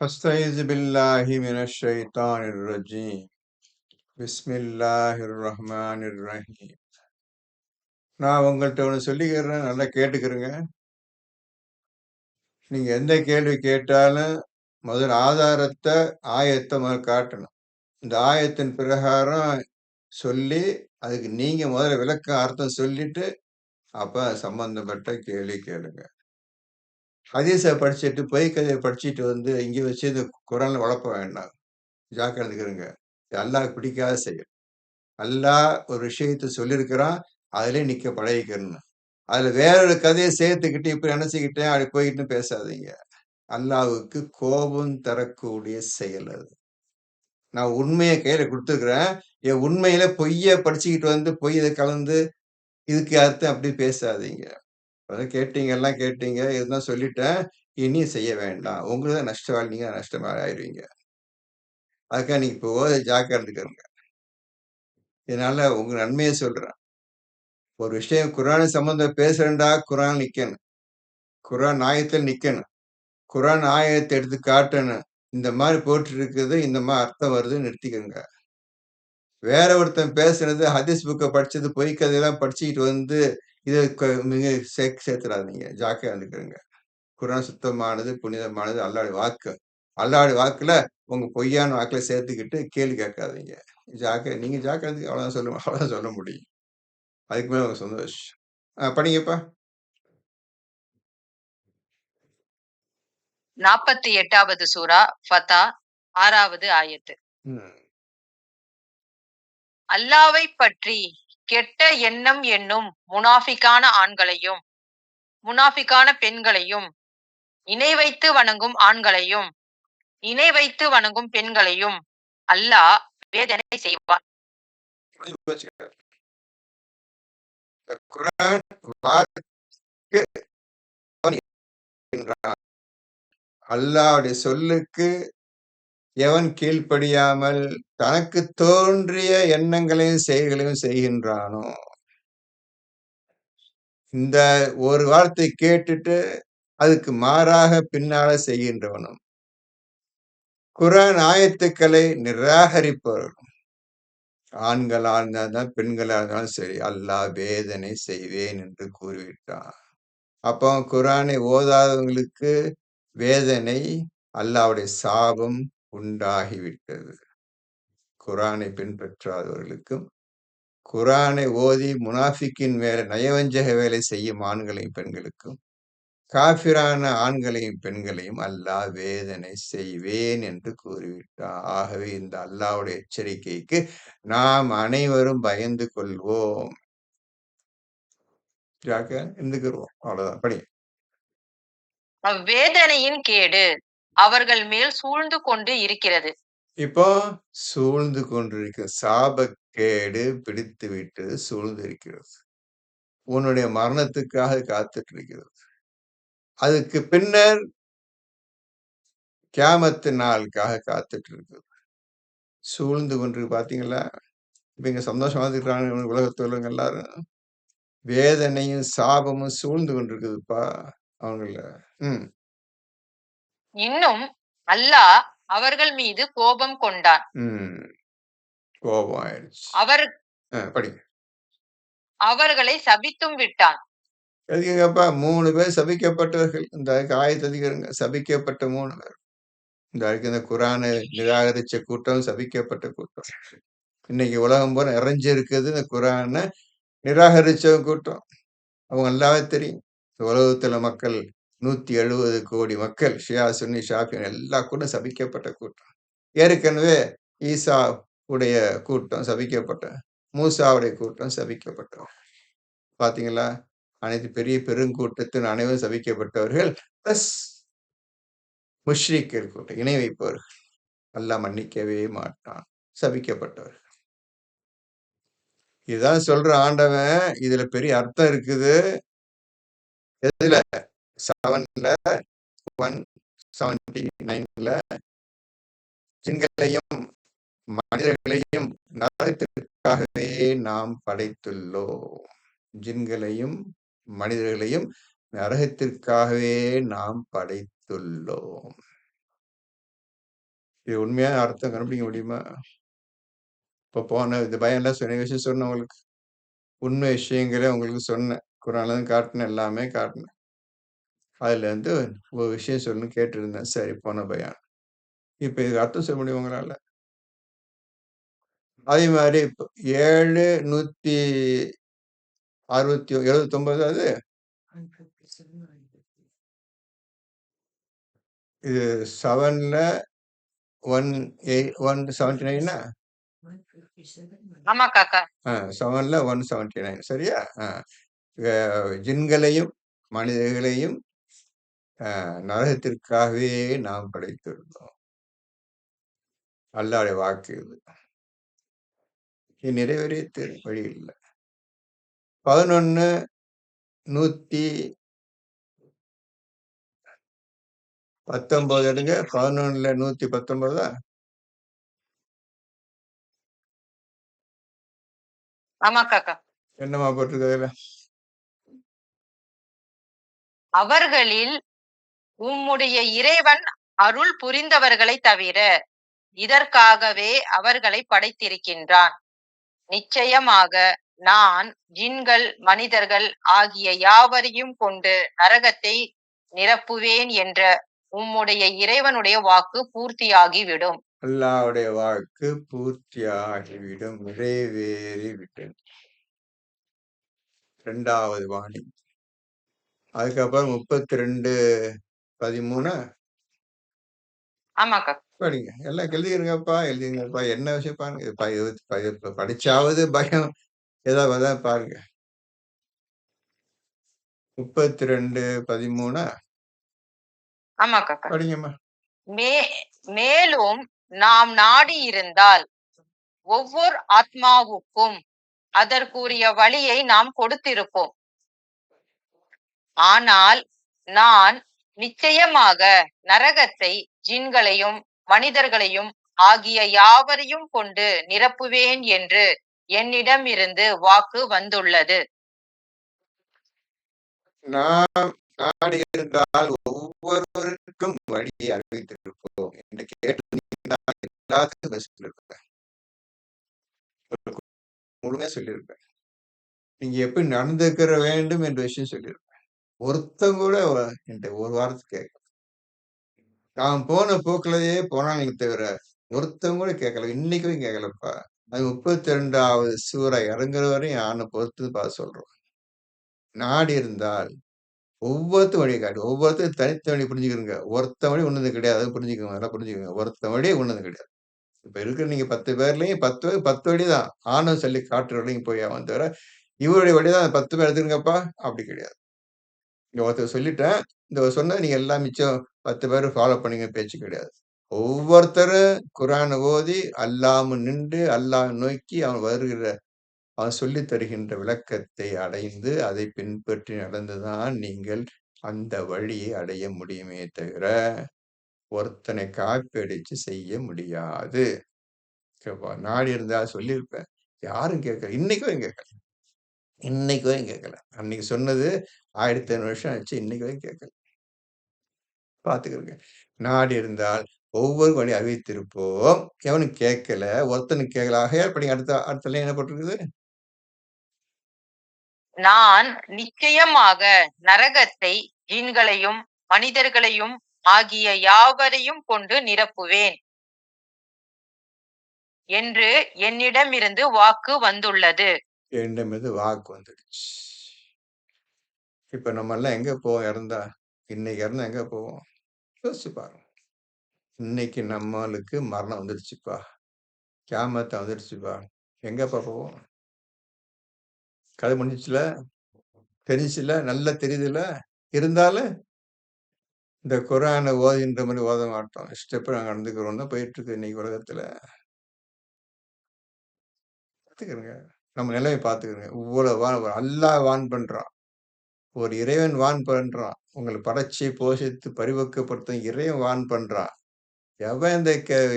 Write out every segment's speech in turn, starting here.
أستعيذ بالله من الشيطان الرجيم بسم الله الرحمن الرحيم. நான் உங்கள்ட்ட ஒன்று சொல்லிக்கிறேன், நல்லா கேட்டுக்கிறேங்க. நீங்க எந்த கேள்வி கேட்டாலும் முதல்ல ஆதாரத்தை ஆயத்தை முதல்ல காட்டணும். இந்த ஆயத்தின் பிரகாரம் சொல்லி அதுக்கு நீங்க முதல்ல விளக்கம் அர்த்தம் சொல்லிட்டு அப்ப சம்பந்தப்பட்ட கேள்வி கேளுங்க. ஹதீஸை படிச்சுட்டு பொய் கதையை படிச்சுட்டு வந்து இங்க வச்சு இந்த குரான்ல வளர்ப்ப வேண்டாம். ஜாக்கிரதைக்கிறங்க. இது அல்லாஹ்வுக்கு பிடிக்காத செயல். அல்லாஹ் ஒரு விஷயத்த சொல்லியிருக்கிறான், அதிலே நிக்க பழகிக்கணும். அதுல வேற ஒரு கதையை சேர்த்துக்கிட்டு இப்ப நினைச்சுக்கிட்டேன் அப்படி போயிட்டு பேசாதீங்க. அல்லாஹ்வுக்கு கோபம் தரக்கூடிய செயல் அது. நான் உண்மையை கையில கொடுத்துருக்கிறேன். என் உண்மையில பொய்ய படிச்சுக்கிட்டு வந்து பொய் இதை கலந்து இதுக்கு அர்த்தம் அப்படி பேசாதீங்க. அதான் கேட்டீங்க, எல்லாம் கேட்டீங்க, இதுதான் சொல்லிட்டேன். இனி செய்ய வேண்டாம். உங்களுக்கு தான் நஷ்டவாளி, நீங்க நஷ்டவாளி ஆயிருவீங்க. அதுக்காக நீங்க இப்போ ஜாக்கிரதை இருந்துக்கிறங்க. இதனால உங்க நன்மையை சொல்றேன். ஒரு விஷயம் குர்ஆன் சம்பந்தம் பேசுறேன்டா, குர்ஆன் நிக்கணும். குர்ஆன் ஆயத்தில் நிக்கணும். குர்ஆன் ஆயத்தை எடுத்து காட்டணும். இந்த மாதிரி போட்டிருக்குது, இந்த மாதிரி அர்த்தம் வருதுன்னு நிறுத்திக்கங்க. வேற ஒருத்தன் பேசுனது ஹதீஸ் புக்க படிச்சது, பொய் கதையெல்லாம் படிச்சுக்கிட்டு வந்து இத நீங்க சேர்த்துறாதீங்க. ஜாக்கிரதையா இருந்துக்கிறங்க. குர்ஆன் சுத்தமானது, புனிதமானது, அல்லாஹ்வுடைய வாக்கு. அல்லாஹ்வுடைய வாக்குல உங்க பொய்யான வாக்குல சேர்த்துக்கிட்டு கேள்வி கேட்காதீங்க. நீங்க ஜாக்கிரதை அவ்வளவுதான் சொல்ல முடியும். அதுக்கு மேல உங்க சொந்த விஷயம். படிங்கப்பா. 48வது சூரா ஃபதா 6வது ஆயத்து. ம். அல்லாஹ்வைப் பற்றி கெட்ட எண்ணம் என்னும் முனாஃபிக்கான ஆண்களையும் முனாஃபிக்கான பெண்களையும் இணை வைத்து வணங்கும் ஆண்களையும் இணை வைத்து வணங்கும் பெண்களையும் அல்லாஹ் வேதனை செய்வான். புரிஞ்சு போச்சுங்க. இந்த குர்ஆன் வாக்கு என்றான். அல்லாஹ்வுடைய சொல்லுக்கு எவன் கீழ்ப்படியாமல் தனக்கு தோன்றிய எண்ணங்களையும் செயல்களையும் செய்கின்றானோ, இந்த ஒரு வார்த்தை கேட்டுட்டு அதுக்கு மாறாக பின்னால செய்கின்றவனும், குர்ஆன் ஆயத்துக்களை நிராகரிப்பவர்களும், ஆண்களா இருந்தாலும் பெண்களா இருந்தாலும் சரி, அல்லாஹ் வேதனை செய்வேன் என்று கூறிவிட்டான். அப்போ குர்ஆனை ஓதாதவங்களுக்கு வேதனை, அல்லாஹ்வுடைய சாபம் உண்டாகிவிட்டது. குர்ஆனை பின்பற்றாதவர்களுக்கும், குர்ஆனை ஓதி முனாஃபிக்கின் மேல நயவஞ்சக வேலை செய்யும் ஆண்களையும் பெண்களுக்கும், காஃபிரான ஆண்களையும் பெண்களையும் அல்லாஹ் வேதனை செய்வேன் என்று கூறிவிட்டான். ஆகவே இந்த அல்லாஹ்வுடைய எச்சரிக்கைக்கு நாம் அனைவரும் பயந்து கொள்வோம். இருந்துக்கிறோம். அவ்வளவுதான். படி. அவ்வேதனையின் கேடு அவர்கள் மேல் சூழ்ந்து கொண்டு இருக்கிறது. இப்போ சூழ்ந்து கொண்டிருக்கிற சாபக்கேடு பிடித்து விட்டது, சூழ்ந்து இருக்கிறது. உன்னுடைய மரணத்துக்காக காத்துட்டு இருக்கிறது. அதுக்கு பின்னர் கியாமத்து நாளுக்காக காத்துட்டு இருக்குது. சூழ்ந்து கொண்டு பாத்தீங்களா? இப்ப இங்க சந்தோஷமா இருக்கிறாங்க உலகத்துல உள்ளவங்க எல்லாரும். வேதனையும் சாபமும் சூழ்ந்து கொண்டிருக்குதுப்பா அவங்கள. ம். இன்னும் அல்லாஹ் அவர்கள் மீது கோபம் கொண்டான். ம். கோபம் ஆயிடுச்சு. படிங்க. அவர்களை சபித்தும் விட்டான். எதுக்குங்கப்பா 3 பேர் சபிக்கப்பட்டவர்கள். இந்த ஆயத்தை அதிகரிங்க. சபிக்கப்பட்ட 3 பேர். இந்த குர்ஆனை நிராகரிச்ச கூட்டம் சபிக்கப்பட்ட கூட்டம். இன்னைக்கு உலகம் பூரா நிறைஞ்சிருக்குது இந்த குர்ஆனை நிராகரிச்ச கூட்டம். அவங்க நல்லாவே தெரியும். உலகத்துல மக்கள் 170 கோடி மக்கள் ஷியா, சுன்னி, ஷாஃபி எல்லா கூட்டம் சபிக்கப்பட்ட கூட்டம். ஏற்கனவே ஈசா உடைய கூட்டம் சபிக்கப்பட்ட, மூசாவுடைய கூட்டம் சபிக்கப்பட்டவங்க. பாத்தீங்களா? அனைத்து பெரிய பெருங்கூட்டத்தின் அனைவரும் சபிக்கப்பட்டவர்கள். பிளஸ் முஷ்ரிக்கர் கூட்டம், இணை வைப்பவர்கள். அல்லாஹ் மன்னிக்கவே மாட்டான். சபிக்கப்பட்டவர்கள். இதுதான் சொல்ற ஆண்டவன். இதுல பெரிய அர்த்தம் இருக்குது. எதுல? 7ல 179ல ஜின்களையும் மனிதர்களையும் நரகத்திற்காகவே நாம் படைத்துள்ளோம். ஜின்களையும் மனிதர்களையும் நரகத்திற்காகவே நாம் படைத்துள்ளோம். இது உண்மையான அர்த்தம் கண்டுபிடிக்க முடியுமா? இப்போ போன இந்த பயம்லாம் சொன்ன விஷயம் சொன்னேன் உங்களுக்கு. உண்மை விஷயங்கள உங்களுக்கு சொன்னேன். குரான்லருந்து காட்டுனேன், எல்லாமே காட்டுனேன். அதுலேருந்து ஒரு விஷயம் சொல்லணும்னு கேட்டிருந்தேன். சரி போன பயான். இப்ப இதுக்கு அர்த்தம் சொல்ல முடியும் உங்களால? அதே மாரி இப்ப 769 அது? இது 7ல 179 ஆமா காக்கா. 7ல 179 சரியா? அ ஜின்களையும், மனிதர்களையும் நரகத்திற்காகவே நாம் படைத்திருந்தோம். அல்லாஹ்வுடைய வாக்கு இது. இது நிறைவேறிய வழி இல்ல. 11 119 எடுங்க. 11ல 119 ஆமா காக்கா. என்னம்மா போட்டிருக்கு அதுல? அவர்களில் உம்முடைய இறைவன் அருள் புரிந்தவர்களைத் தவிர இதற்காகவே அவர்களை படைத்திருக்கின்றான். நிச்சயமாக நான் ஜின்கள், மனிதர்கள் ஆகிய யாவரையும் கொண்டு நரகத்தை நிரப்புவேன் என்ற உம்முடைய இறைவனுடைய வாக்கு பூர்த்தியாகிவிடும். அல்லாஹ்வுடைய வாக்கு பூர்த்தியாகிவிடும். நிறைவேறிவிட்டது. 2வது வாணி. அதுக்கப்புறம் 32:13 ஆமா காக்கா. படிங்க. எல்லாம் எழுதிருங்கப்பா, எழுதிருங்கப்பா. என்ன விஷயம் பாருங்க. இது படிச்சாவது பயம் ஏதாவது வருதா பாருங்க. 32:13 ஆமா காக்கா. படிங்கம்மா. மேலும் நாம் நாடி இருந்தால் ஒவ்வொரு ஆத்மாவுக்கும் அதற்குரிய வழியை நாம் கொடுத்திருப்போம். ஆனால் நான் நிச்சயமாக நரகத்தை ஜின்களையும் மனிதர்களையும் ஆகிய யாவரையும் கொண்டு நிரப்புவேன் என்று என்னிடமிருந்து வாக்கு வந்துள்ளது. நாம் நாடி இருந்தால் ஒவ்வொருவருக்கும் வழியை அறிவித்திருப்போம் என்று கேட்டிருந்தீங்கன்னா எல்லாத்துக்கும் பதில் சொல்லியிருப்பேன். முழுமையா சொல்லியிருப்பேன். நீங்க எப்படி நடந்துக்கிற வேண்டும் என்ற விஷயம் சொல்லியிருப்பேன். ஒருத்தன் கூட என்கிட்ட ஒரு வார்த்தை கேட்கல. நான் போன போக்குலயே போனாங்க தவிர ஒருத்தன் கூட கேட்கல. இன்னைக்கும் கேட்கலப்பா. அது 32வது சூரா இறங்குற வரையும் ஆன பொறுத்து பார்த்து சொல்றோம். நாடி இருந்தால் ஒவ்வொருத்தரும் வழியை காட்டு. ஒவ்வொருத்தரும் தனித்த வழி புரிஞ்சுக்கிறங்க. ஒருத்தன் வழி உன்னது கிடையாது. அது புரிஞ்சுக்கோங்க. நல்லா புரிஞ்சுக்கோங்க. ஒருத்தன் வழி உன்னது கிடையாது. இப்ப இருக்கிற நீங்க 10 பேர்லயும் 10 பேர் 10 வழி தான். ஆணும் சொல்லி காட்டுற வரைக்கும் போய் அவன் தவிர, இவருடைய வழி தான் 10 பேர் எடுத்துருங்கப்பா. அப்படி கிடையாது. இங்க ஒருத்தர் சொல்லிட்டேன். இந்த சொன்னா நீங்க எல்லாம் மிச்சம் 10 பேர் ஃபாலோ பண்ணீங்க பேச்சு கிடையாது. ஒவ்வொருத்தரும் குர்ஆன ஓதி, அல்லாஹ் நின்று, அல்லாஹ் நோக்கி அவன் சொல்லித் தருகின்ற விளக்கத்தை அடைந்து, அதை பின்பற்றி நடந்துதான் நீங்கள் அந்த வழியை அடைய முடியுமே தவிர, ஒருத்தனை காப்பி அடிச்சு செய்ய முடியாது. நாடி இருந்தா சொல்லியிருப்பேன். யாரும் கேட்கல. இன்னைக்கு வரையும் கேட்கல. இன்னைக்கு வரையும் கேட்கல. அன்னைக்கு சொன்னது 1500 வருஷம் ஆச்சு. இன்னைக்கு வரையும் கேட்கல. பார்த்துக்கிருங்க. நாடி இருந்தால் ஒவ்வொரு வழி அறிவித்திருப்போம். எவனும் கேட்கல. ஒருத்தனுக்கு கேட்கல. ஆகையால் படிங்க அடுத்த லைன் என்ன போட்டிருக்குது? நான் நிச்சயமாக நரகத்தை ஜின்களையும் மனிதர்களையும் ஆகிய யாவரையும் கொண்டு நிரப்புவேன் என்று என்னிடமிருந்து வாக்கு வந்துள்ளது. என்னிடமிருந்து வாக்கு வந்துடுச்சு. இப்ப நம்ம எல்லாம் எங்க போவோம் இறந்தா? இன்னைக்கு இறந்தா எங்க போவோம்? யோசிச்சு பாருங்க. இன்னைக்கு நம்மளுக்கு மரணம் வந்துடுச்சுப்பா. கியாமத் வந்துடுச்சுப்பா. எங்கப்பா போவோம்? கதை முடிஞ்சுச்சுல? தெரிஞ்சுச்சுல? நல்லா தெரியுதுல்ல? இருந்தாலும் இந்த குர்ஆன ஓதுகின்ற மாரி ஓத மாட்டோம். இஷ்டப்படி நாங்க நடந்துக்கிறோம் தான் போயிட்டு இருக்கு இன்னைக்கு உலகத்துல. பார்த்துக்கிருங்க. நம்ம நிலைமைய பார்த்துக்கிருங்க. இவ்வளவு அல்லாஹ் வார்ன் பண்றான். ஒரு இறைவன் வார்ன் பண்றான். உங்கள படைச்சு, போஷித்து, பரிபக்குவப்படுத்தும் இறைவன் வார்ன் பண்றான். எவன்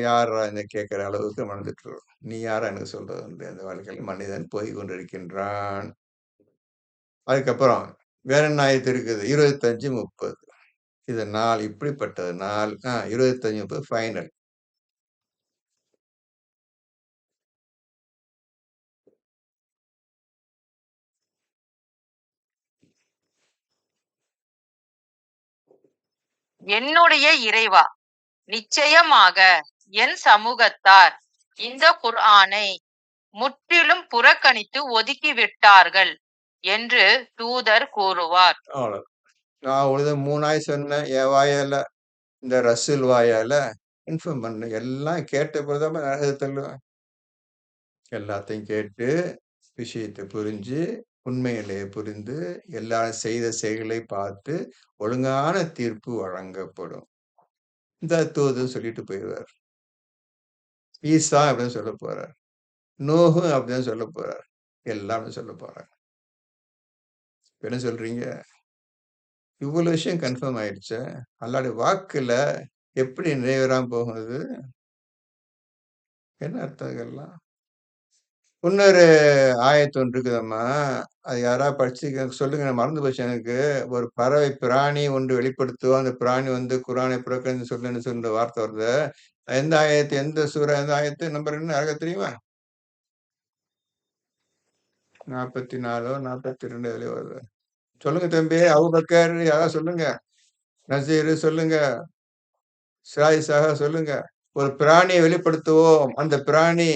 யார்றா இந்த கேட்கிற அளவுக்கு நடந்துட்டு இருக்கோம். நீ யாரா எனக்கு சொல்றது அந்த வாழ்க்கையில மனிதன் போய் கொண்டிருக்கின்றான். அதுக்கப்புறம் வேற என்ன ஆயத்து இருக்குது? 25, 30. இது நாள் இப்படிப்பட்டது நாள். 25, 30 ஃபைனல். என்னுடைய இறைவா, நிச்சயமாக என் சமூகத்தார் இந்த குர்ஆனை முற்றிலும் புறக்கணித்து ஒதுக்கிவிட்டார்கள் என்று தூதர் கூறுவார். அவ்வளவு. நான் ஒரு 3 ஆய் சொன்னேன். என் வாயால, இந்த ரசூல் வாயால இன்ஃபார்ம் பண்ணேன். எல்லாம் கேட்ட பிறகு தான் நரகத்த தள்ளுவேன். எல்லாத்தையும் கேட்டு, விஷயத்த புரிஞ்சு, உண்மையிலே புரிந்து, எல்லாரும் செய்த செயலை பார்த்து, ஒழுங்கான தீர்ப்பு வழங்கப்படும். இந்த தூதர் சொல்லிட்டு போயிருவார். ஈசா அப்படின்னு சொல்லப் போறார். நூஹு அப்படின்னு சொல்லப் போறார். எல்லாமே சொல்லப் போறாங்க. என்ன சொல்றீங்க? இவ்வளவு விஷயம் கன்ஃபார்ம் ஆயிடுச்சே. அல்லாஹ்வுடைய வாக்குல எப்படி நிறைவேறாம போகும் அது? என்ன அர்த்தம் இதெல்லாம்? இன்னொரு ஆயத்து ஒன்று இருக்குதம்மா. அது யாராவது படிச்சு சொல்லுங்க. மறந்து போச்சு எனக்கு. ஒரு பறவை பிராணி ஒன்று வெளிப்படுத்துவோம். அந்த பிராணி வந்து குர்ஆனை புறக்கணித்து சொல்லுன்னு சொல்ற வார்த்தை வருது. எந்த ஆயத்து, எந்த சூரா, எந்த ஆயத்து நம்பர் என்ன யாருக்காவது தெரியுமா? 44ஓ 42 எதுலயோ வருது. சொல்லுங்க தம்பி. அபூபக்கர் யாராவது சொல்லுங்க. நசீர் சொல்லுங்க. ஸாயிஸாக சொல்லுங்க. ஒரு பிராணியை வெளிப்படுத்துவோம். அந்த பிராணி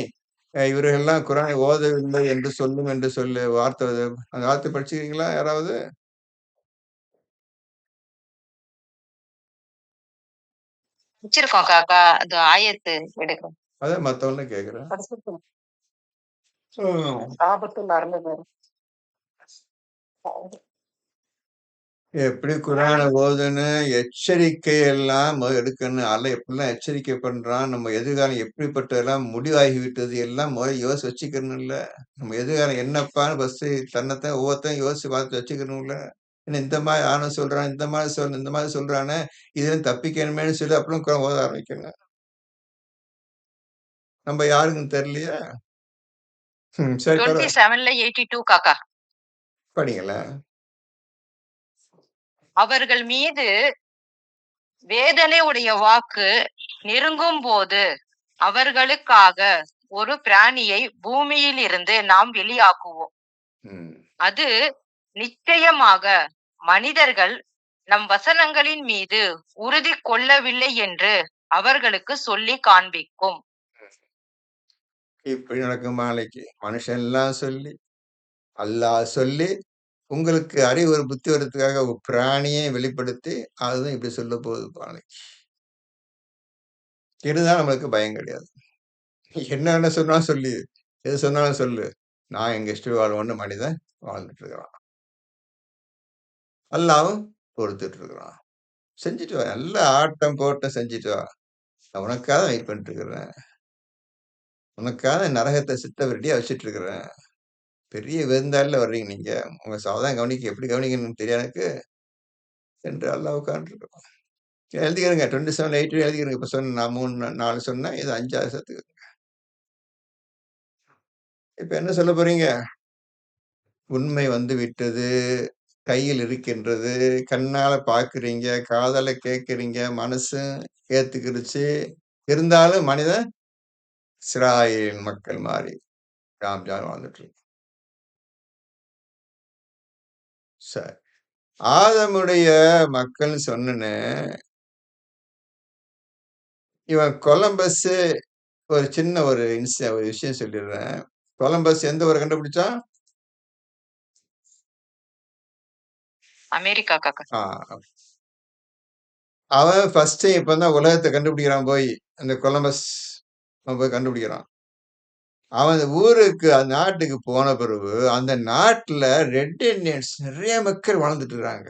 இவர்கள்லாம் குர்ஆனை ஓதவில்லை என்று சொல்லும் என்று சொல்லு வார்த்தை வருது. அந்த வார்த்தை படிச்சிருக்கீங்களா யாராவது? வச்சிருக்கோம் காக்கா. அது ஆயத்து எடுக்கிறோம். அதான் மத்தவங்கள கேட்கிறேன். படிச்சிருக்கோம். ம். ஆபத்துல் அருந்தது. எப்படி குர்ஆன ஓதணும், எச்சரிக்கை எல்லாம் எடுக்கணும். அல்லாஹ் எப்படிலாம் எச்சரிக்கை பண்றான், நம்ம எதிர்காலம் எப்படிப்பட்டதெல்லாம் முடிவாகிவிட்டது எல்லாம் முதல்ல யோசிச்சு வச்சுக்கணும்ல. நம்ம எதிர்காலம் என்னப்பான்னு ஃபர்ஸ்ட்டு தன்னைத்தான் ஒவ்வொருத்தரும் யோசிச்சு பார்த்து வச்சுக்கணும்ல. என்ன இந்த மாரி ஆன சொல்றான், இந்த மாரி சொல்றானே, இதுலருந்து தப்பிக்கணுமேன்னு சொல்லி அப்புறம் குர்ஆன் ஓத ஆரம்பிக்கணும். நம்ம யாருக்குன்னு தெரியலையா? சரி பரவால்ல. 27ல 82 காக்கா. படிங்களேன். அவர்கள் மீது வேதனை உடைய வாக்கு நெருங்கும்போது, அவர்களுக்காக ஒரு பிராணியை பூமியிலிருந்து நாம் வெளியாக்குவோம். ம். அது நிச்சயமாக மனிதர்கள் நம் வசனங்களின் மீது உறுதி கொள்ளவில்லை என்று அவர்களுக்கு சொல்லி காண்பிக்கும். இப்படி நடக்கும் நாளைக்கு. மனுஷன்லாம் சொல்லி, அல்லாஹ் சொல்லி, உங்களுக்கு அறிவு புத்தி வரதுக்காக ஒரு பிராணியை வெளிப்படுத்தி, அதுதான் இப்படி சொல்லப் போகுது நாளைக்கு. இருந்தாலும் நம்மளுக்கு பயம் கிடையாது. என்ன சொன்னாலும் சொல்லு. எது சொன்னாலும் சொல்லு. நான் எங்க இஷ்டம் வாழ்வேன்னு மனிதன் வாழ்ந்துட்டு இருக்கிறான். அல்லாவும் பொறுத்துட்டு இருக்கிறான். செஞ்சுட்டு வா. நல்லா ஆட்டம் போட்டம் செஞ்சுட்டு வா. நான் உனக்காக தான் வெயிட் பண்ணிட்டு இருக்கிறேன். உனக்காக நரகத்த சித்த ரெடியா வச்சுட்டு இருக்கிறேன். பெரிய விருந்தாளில வர்றீங்க நீங்க. உங்க சாவதான் கவனிக்க எப்படி கவனிக்கணும்னு தெரியாது எனக்கு என்று அல்லாஹ் உட்கார்ந்துருக்கிறான். எழுதிக்கிறங்க. 27 8 எழுதிக்கிறங்க. இப்ப சொன்ன நான் 3 4 சொன்னேன். இது 5வது சேர்த்துக்கங்க. இப்ப என்ன சொல்லப் போறீங்க? உண்மை வந்து விட்டது. கையில் இருக்கின்றது. கண்ணால பார்க்கிறீங்க, காதால கேட்கிறீங்க, மனசும் ஏத்துக்கிருச்சு. இருந்தாலும் மனிதன் இஸ்ராயேல் மக்கள் மாரி ஜாம் ஜாம் வாழ்ந்துட்டு இருக்கு. சரி. ஆதமுடைய மக்கள்னு சொன்னனே, இவன் கொலம்பஸ் ஒரு சின்ன ஒரு விஷயம் சொல்லிடுறேன். கொலம்பஸ் எந்த ஊர கண்டுபிடிச்சான்? அமெரிக்கா காக்கா. ஆ. அவன் ஃபர்ஸ்ட் இப்பதான் உலகத்த கண்டுபிடிக்கிறான் போய். அந்த கொலம்பஸ் அவன் போய் கண்டுபிடிக்கிறான். அவன் அந்த ஊருக்கு, அந்த நாட்டுக்கு போன பிறகு, அந்த நாட்டுல ரெட் இண்டியன்ஸ் நெறைய மக்கள் வாழ்ந்துட்டு இருக்காங்க.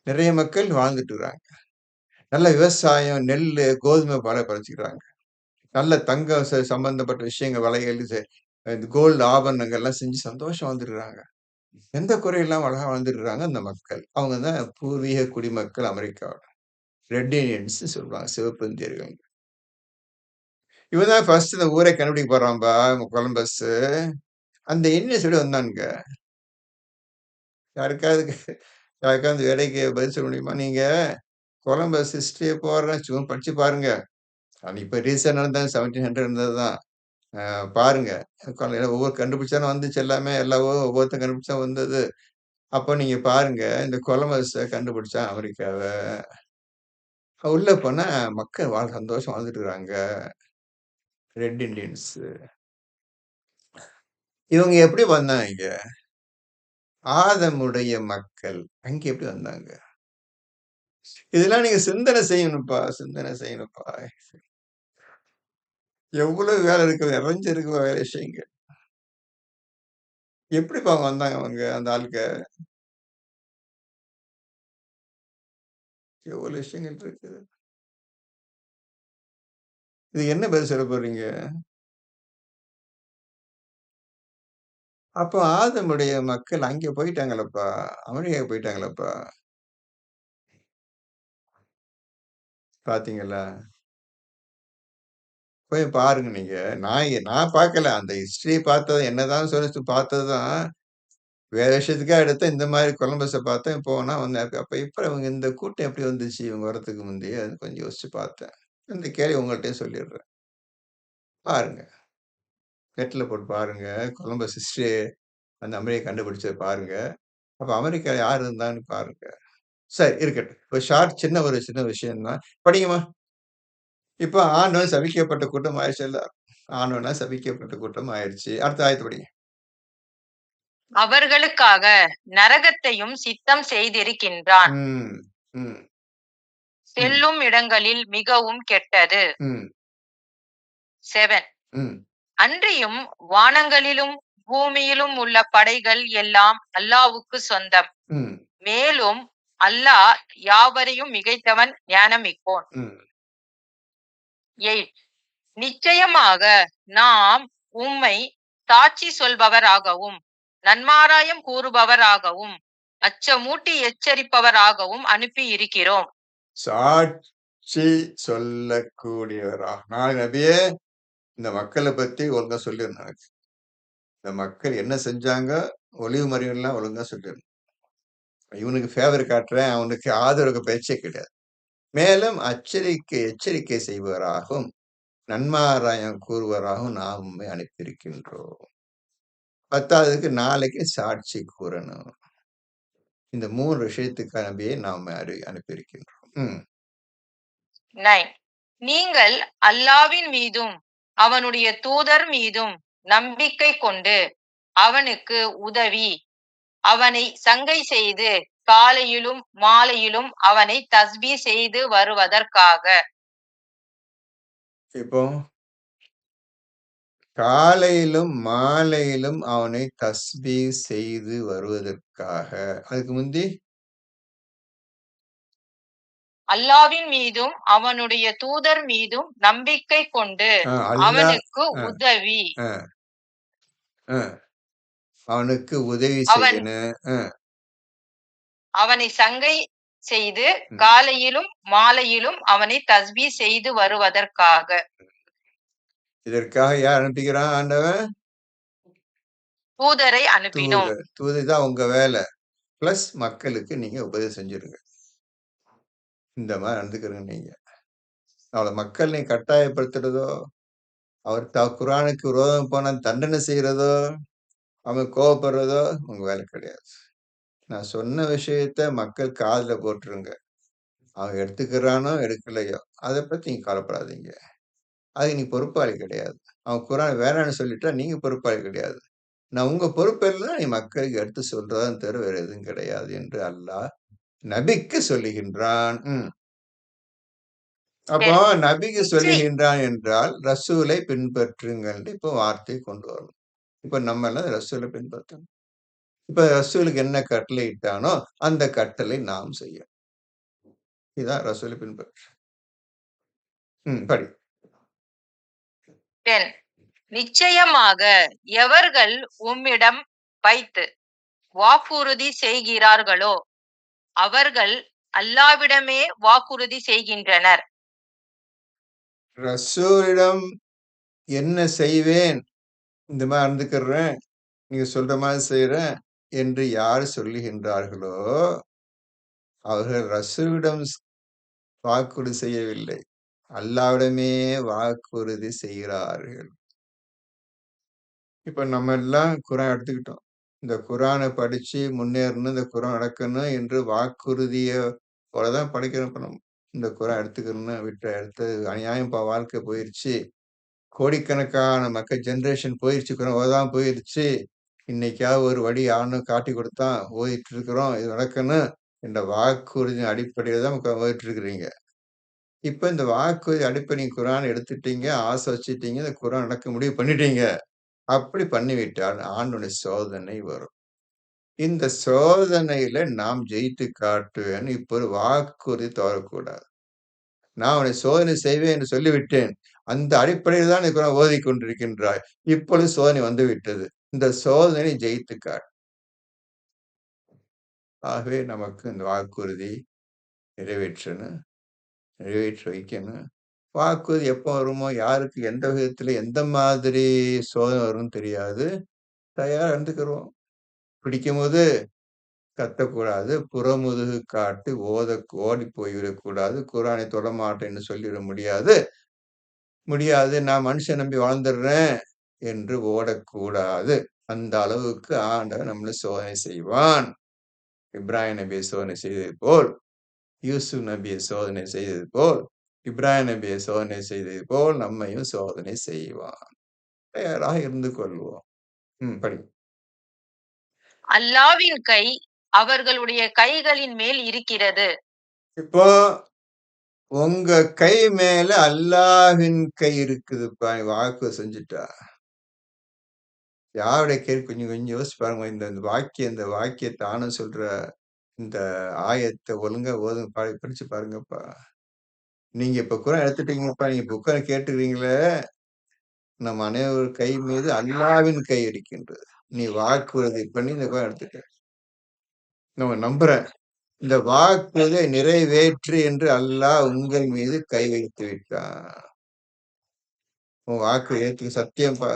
நெறைய மக்கள் வாழ்ந்துட்டு இருக்காங்க. நல்ல விவசாயம், நெல்லு, கோதுமை பறிச்சுக்கிறாங்க. நல்ல தங்கம் சம்பந்தப்பட்ட விஷயங்கள் வளையல், இந்த கோல்டு ஆபரணங்கள்லாம் செஞ்சு சந்தோஷம் வாழ்ந்துருக்காங்க. எந்த குறையும் இல்லாம அழகா வாழ்ந்துருக்காங்க அந்த மக்கள். அவங்க தான் பூர்வீக குடிமக்கள் அமெரிக்காவுல. ரெட் இண்டியன்ஸ் சொல்லுவாங்க. சிவப்பு இந்தியர்கள். இவன் தான் ஃபர்ஸ்ட் இந்த ஊரே கண்டுபிடிக்க போறான்பா, கொலம்பஸ். அந்த இந்தியன்ஸ் எப்படி வந்தானுங்க? யாருக்காவது யாருக்காவது அந்த வேலைக்கு பதில் சொல்ல முடியுமா? நீங்க கொலம்பஸ் ஹிஸ்டரிய போடுறேன் சும்மா படிச்சு பாருங்க. அது இப்ப ரீசென்ட் நடந்தது 1700 இருந்தது தான். பாருங்க. ஒவ்வொரு கண்டுபிடிச்சாலும் வந்துச்சு எல்லாமே. ஒவ்வொருத்தன் கண்டுபிடிச்சா வந்தது. அப்ப நீங்க பாருங்க, இந்த கொலம்பஸ கண்டுபிடிச்சான் அமெரிக்காவ. உள்ள போனா மக்கள் சந்தோஷமா வாழ்ந்துட்டு இருக்காங்க. Red Indians. இவங்க எப்படி வந்தாங்க? ஆதமுடைய மக்கள். அங்க எப்படி வந்தாங்க? இதெல்லாம் நீங்க சிந்தனை செய்யணும்ப்பா, சிந்தனை செய்யணும்ப்பா. எவ்வளவு வேலை இருக்கு, நிறைஞ்சிருக்கு வேலை விஷயங்கள். எப்படிப்பா வந்தாங்க அவங்க, அந்த ஆளுக்க? எவ்வளவு விஷயங்கள் இருக்குது. இதுக்கு என்ன பதில் சொல்ல போறீங்க? அப்போ ஆதமுடைய மக்கள் அங்கே போயிட்டாங்களப்பா. அமெரிக்காவுக்கு போயிட்டாங்களப்பா. பார்த்தீங்களா? போய் பாருங்க நீங்க. நான் பார்க்கல. அந்த ஹிஸ்டரி பார்த்தது என்னதான் சொல்லுச்சு பார்த்தது தான். வேற விஷயத்துக்கா எடுத்தேன். இந்த மாரி கொலம்பஸ பார்த்தேன். போனா வந்தேன். அப்ப இப்ப இவங்க இந்த கூட்டம் எப்படி வந்துச்சு? இவங்க வரதுக்கு முந்தைய அது கொஞ்சம் யோசிச்சு பார்த்தேன். இந்த கேள்வி உங்கள்ட்டயும் சொல்லிடுறேன். பாருங்க. நெட்ல போட்டு பாருங்க. கொலம்பஸ் ஹிஸ்டரி அந்த அமெரிக்கா கண்டுபிடிச்சத பாருங்க. அப்ப அமெரிக்கால யார் இருந்தான்னு பாருங்க. சரி இருக்கட்டும். இப்ப சின்ன விஷயம் தான். படிங்கம்மா. இப்ப ஆண்டவன் சபிக்கப்பட்ட கூட்டம் ஆயிடுச்சுல்ல. ஆண்டவனால் சபிக்கப்பட்ட கூட்டம் ஆயிடுச்சு. அடுத்த ஆயத்த படிங்க. அவர்களுக்காக நரகத்தையும் சித்தம் செய்திருக்கின்றான். ம். ம். ம். செல்லும் இடங்களில் மிகவும் கெட்டது. ம். 7. ம். அன்றியும் வானங்களிலும் பூமியிலும் உள்ள படைகள் எல்லாம் அல்லாவுக்கு சொந்தம். ம். மேலும் அல்லாஹ் யாவரையும் மிகைத்தவன், ஞானமிக்கோன். ம். 8. நிச்சயமாக நாம் உம்மை சாட்சி சொல்பவராகவும் நன்மாராயம் கூறுபவராகவும் அச்சமூட்டி எச்சரிப்பவராகவும் அனுப்பி இருக்கிறோம். சாட்சி சொல்லக்கூடியவரா? நான் நபியே, இந்த மக்கள பத்தி ஒழுங்கா சொல்லிறணும் எனக்கு. இந்த மக்கள் என்ன செஞ்சாங்க? ஒளிவு மறைவுலாம் ஒழுங்கா சொல்லிறணும். இவனுக்கு ஃபேவர் காட்டுறேன், அவனுக்கு ஆதரவு பேச்சே கிடையாது. மேலும் எச்சரிக்கை செய்பவராகவும், நன்மாராயம் கூறுவராகவும் நாம் உம்மை அனுப்பியிருக்கின்றோம். 10வதுக்கு நாளைக்கு சாட்சி கூறணும். இந்த 3 விஷயத்துக்கு நபியை நாம் அனுப்பியிருக்கின்றோம். ம். 9. நீங்கள் அல்லாவின் மீதும் அவனுடைய தூதர் மீதும் நம்பிக்கை கொண்டு அவனுக்கு உதவி அவனை சங்கை செய்து காலையிலும் மாலையிலும் அவனை தஸ்பீ செய்து வருவதற்காக. இப்போ காலையிலும், மாலையிலும் அவனை தஸ்பீஹ் செய்து வருவதற்காக. அதுக்கு முந்தி? அல்லாவின் மீதும் அவனுடைய தூதர் மீதும் நம்பிக்கை கொண்டு அல்லாஹ் அவனுக்கு அ, உதவி அ, அ. அவனுக்கு உதவி அவன் செய்யணும். அவனை சங்கை செய்து ம். காலையிலும் மாலையிலும் அவனை தஸ்பீ செய்து வருவதற்காக. இதற்காக யார் அனுப்புகிறான் ஆண்டவன்? தூதரை அனுப்பினோம். தூதர் தான் உங்க வேலை. பிளஸ் மக்களுக்கு நீங்க உபதேசம் செஞ்சிருங்க. இந்த மாரி நடந்துக்கிறங்க நீங்க. அவள மக்கள் நீங்க கட்டாயப்படுத்துறதோ, அவர் குரானுக்கு விரோதம் போனா தண்டனை செய்றதோ, அவன் கோவப்படுறதோ உங்க வேலை கிடையாது. நான் சொன்ன விஷயத்த மக்கள் காதுல போட்டுருங்க. அவன் எடுத்துக்கிறானோ, எடுக்கலையோ, அத பத்தி நீங்க கவலைப்படாதீங்க. அதுக்கு நீ பொறுப்பாளி கிடையாது. அவன் குரான் வேணான்னு சொல்லிட்டா, நீங்க பொறுப்பாளி கிடையாது. நான் உங்க பொறுப்பெல்லாம் நீ மக்களுக்கு எடுத்து சொல்றதான் தவிர வேற எதுவும் கிடையாது என்று அல்லாஹ் நபிக்கு சொல்லுகின்றான். அப்போ நபிக்கு நிச்சய சொல்லுகின்றான் என்றால், ரசூலை பின்பற்றுங்கள்ன்னு இப்போ வார்த்தை கொண்டு வரணும். இப்ப நம்ம எல்லாம் ரசூலை பின்பற்றணும். இப்ப ரசூலுக்கு என்ன கட்டளை இட்டானோ, அந்த கட்டளை நாம் செய்யணும். இதான் ரசூலை பின்பற்று. படி. 10. நிச்சயமாக எவர்கள் உம்மிடம் வைத்து வாக்குறுதி செய்கிறார்களோ அவர்கள் அல்லாவிடமே வாக்குறுதி செய்கின்றனர். ரசூலிடம் என்ன செய்வேன்? இந்த மாரி நடந்துக்கிறேன். நீங்க சொல்ற மாரி செய்றேன் என்று யார் சொல்லுகின்றார்களோ, அவர்கள் ரசூலிடம் வாக்குறுதி செய்யவில்லை. அல்லாவிடமே வாக்குறுதி செய்கிறார்கள். இப்ப நம்ம எல்லாம் குரான் எடுத்துக்கிட்டோம். இந்த குரான படிச்சு முன்னேறணும், இந்த குரான் நடக்கணும் என்று வாக்குறுதிய போலதான் படிக்கிறோம் இப்ப நம்ம. இந்த குரான் எடுத்துக்கணும்னு எடுத்தது அநியாயம் வாழ்க்கை போயிருச்சு. கோடிக்கணக்கான மக்கள் ஜெனரேஷன் போயிருச்சு. குரான் ஓதாம போயிருச்சு. இன்னைக்காவது ஒரு வழி ஆண்டவன் காட்டிக் குடுத்தான். ஓதிட்டு இருக்கிறோம். இது நடக்கணும் என்ற வாக்குறுதியின் அடிப்படையில தான் ஓதிட்டு இருக்கிறீங்க. இப்ப இந்த வாக்குறுதி அடிப்படை நீங்க குரான் எடுத்துட்டீங்க, ஆசை வச்சுட்டீங்க, இந்த குரான் நடக்க முடிவு பண்ணிட்டீங்க. அப்படி பண்ணிவிட்டால் ஆண்டவனுடைய சோதனை வரும். இந்த சோதனையில நாம் ஜெயித்து காட்டுவேன். இப்ப ஒரு வாக்குறுதி தவறக்கூடாது. நான் உன்னை சோதனை செய்வேன் என்று சொல்லிவிட்டேன். அந்த அடிப்படையில் தான் நீ குரான் ஓதிக் கொண்டிருக்கின்றாய். இப்பொழுது சோதனை வந்துவிட்டது. இந்த சோதனை ஜெயித்து காட்டு. ஆகவே நமக்கு இந்த வாக்குறுதி நிறைவேற்றணும். நிறைவேற்றி வைக்கணும். வாக்குறுதி எப்ப வருமோ, யாருக்கு எந்த விதத்துல, எந்த மாதிரி சோதனை வரும்னு தெரியாது. தயாரா இருந்துக்கிறோம். பிடிக்கும்போது கத்தக்கூடாது. புறமுதுகு காட்டி ஓடிப் போய்விடக்கூடாது. குரானை தொடமாட்டேன்னு சொல்லிட முடியாது. முடியாது. நான் மனுஷன் நம்பி வாழ்ந்துடுறேன் என்று ஓடக்கூடாது. அந்த அளவுக்கு ஆண்டவன் நம்மள சோதனை செய்வான். இப்ராஹிம் நபியை சோதனை செய்தது போல், யூசுப் நபியை சோதனை செய்தது போல், இப்ராஹிம் நபியை சோதனை செய்தது போல் நம்மையும் சோதனை செய்வான். தயாராக இருந்து கொள்வோம். படி. அல்லாவின் கை அவர்களுடைய கைகளின் மேல் இருக்கிறது. இப்போ உங்க கை மேல அல்லாஹ்வின் கை இருக்குதுப்பா. வாக்கு செஞ்சுட்டா. யாருடைய கை கொஞ்சம் கொஞ்சம் யோசிச்சு பாருங்க. இந்த வாக்கியத்த ஆண்டவன் சொல்ற இந்த ஆயத்த ஒழுங்கா படிச்சு பாருங்கப்பா. நீங்க இப்ப குரான் எடுத்துட்டீங்கப்பா. நீங்க இப்ப உட்கார்ந்து கேட்டுக்கிறீங்களே, நம் அனைவர் கை மீது அல்லாஹ்வின் கை இருக்கின்றது. நீ வாக்குறுதி பண்ணி இந்த குரான் எடுத்துட்ட. நான் நம்புறேன். இந்த வாக்குறுதியை நிறைவேற்று என்று அல்லாஹ் உங்கள் மீது கை வைத்து விட்டான். உன் வாக்கு ஏத்து சத்தியம்ப்பா,